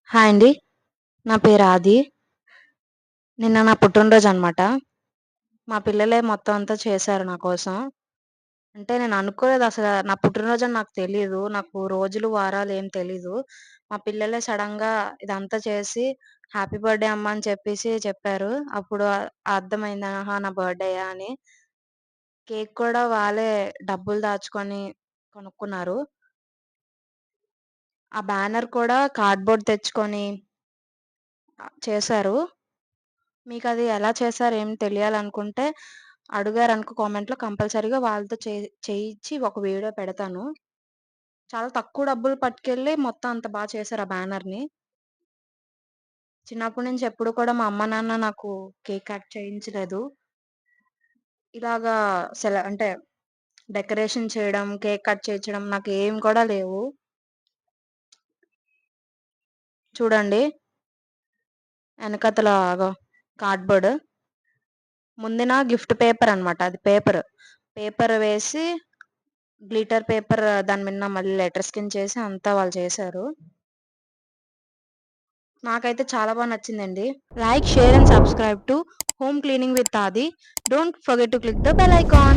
Hi అండి. నా పేరు ఆది. నిన్న నా పుట్టినరోజు అనమాట. మా పిల్లలే మొత్తం అంతా చేశారు నా కోసం. అంటే నేను అనుకోలేదు అసల నా పుట్టినరోజని నాకు తెలీదు. నాకు రోజులు, వారాలు ఏం తెలీదు. మా పిల్లలే సడెన్‌గా ఇదంతా చేసి హ్యాపీ బర్త్‌డే అమ్మ అని చెప్పేసి చెప్పారు. అప్పుడు అర్థమైంది. ఆహా! నా బర్త్‌డేయా అని. కేక్ కూడా వాళ్ళే డబ్బులు దాచుకొని కొనుక్కున్నారు. ఆ బ్యానర్ కూడా కార్డ్‌బోర్డ్ తెచ్చుకొని చేశారు. మీకది ఎలా చేశారో ఏం తెలియాలనుకుంటే అడిగారనుకో కామెంట్‌లో కంపల్సరీగా వాళ్ళతో చేయించి ఒక వీడియో పెడతాను. చాలా తక్కువ డబ్బులు పట్టుకెళ్ళి మొత్తం అంత చేశారు ఆ బ్యానర్‌ని. చిన్నప్పటి నుంచి ఎప్పుడు కూడా మా అమ్మ, నాన్న నాకు కేక్ కట్ చేయించలేదు. ఇలాగా అంటే డెకరేషన్ చేయడం, కేక్ కట్ చేయించడం నాకేం కూడా లేవు. చూడండి ఎనకతల కార్డ్‌బోర్డ్. ముందున గిఫ్ట్ పేపర్ అన్నమాట. అది పేపర్. పేపర్ వేసి గ్లిటర్ పేపర్ దాని మింద మళ్ళీ లెటర్స్ కింద చేసి అంతా వాళ్ళు చేశారు. నాకైతే చాలా నచ్చిందండి. Like, share and subscribe to Home Cleaning with Adi. Don't forget to click the bell icon.